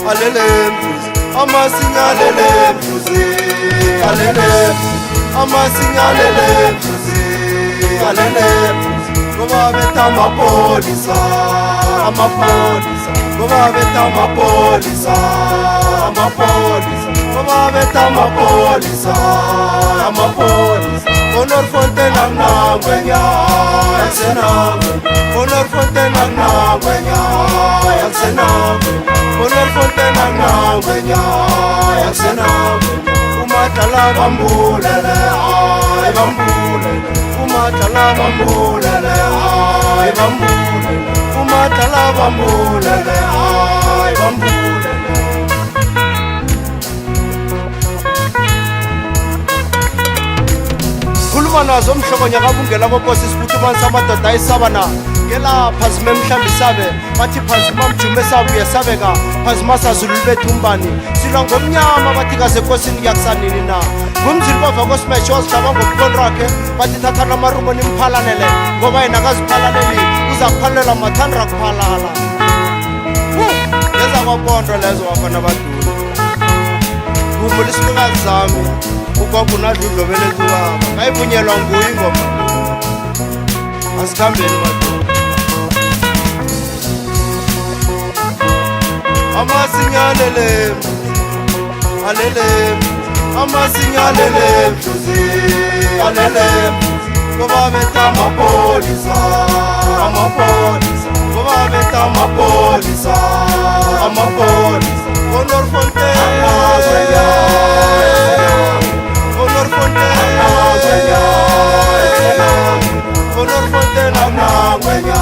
alele mzuzi amasinya alele mzuzi alele amasinya alele mzuzi alele ngoba betha amapolisa ngoba betha amapolisa ngoba betha amapolisa Honor Fontaine Nangwenya Yaksenangwe Honor Fontaine Nangwenya Yaksenangwe Honor Fontaine Nangwenya Yaksenangwe Umatala bambulele ay bambulele Umatala bambulele ay bambulele Umatala bambulele ay bambulele nazo mhlokonya kabungela kokosi sikuthumani samadoda ayisabana ngela phazima emhlawumbi sabe bathi phazima mjume sabuye sabeka phazima sazulu bethu umbani silwa ngomnyama bathi kaze enkosini kuyakusanini na ngumzili bava kosimeshi wazihlaba ngomkonrakhe bathi thathana amarumo nimphalanele ngoba yena akaziphalaneli uza kuphalela mathandra kuphalala ngeza kwapondo lezo wafana badulu khumbula isilukazi zami ukwabunadludlo belezubaba kayivunyelwa nguye ingoma asikhambeni madoda amasinyalele alele amasinyalele mhluzi alele ngoba betha amapolisa ngoba betha amapolisa Honor Fontaine Honor Fontaine Honor Fontaine Nangwenya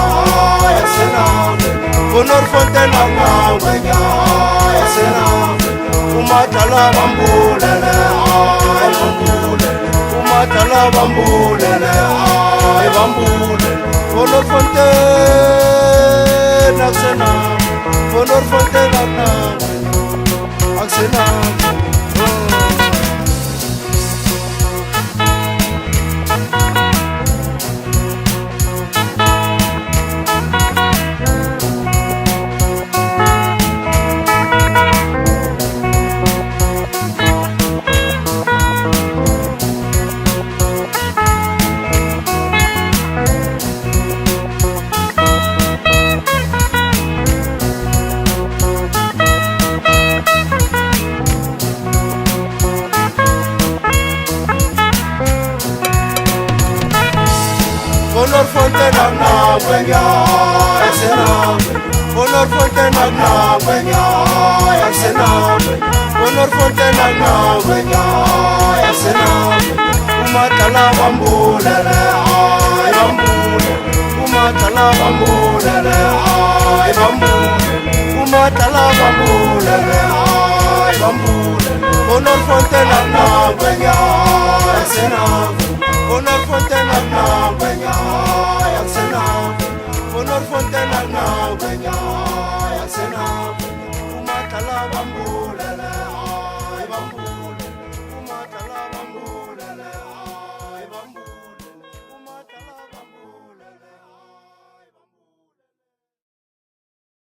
Yaksenangwe Honor Fontaine Nangwenya Yaksenangwe Umatala bambulele ay bambulele Umatala bambulele ay bambulele Honor Fontaine Yaksenangwe Honor Fontaine Nangwenya Yaksenangwe Honor Fontaine Nangwenya Yaksenangwe Honor Fontaine Nangwenya Yaksenangwe Honor Fontaine Nangwenya Yaksenangwe Umatala bambulele ay bambulele Umatala bambulele ay bambulele Umatala bambulele ay bambulele Honor Fontaine Nangwenya Yaksenangwe Honor Fontaine Nangwenya Yaksenangwe Honor Fontaine Nangwenya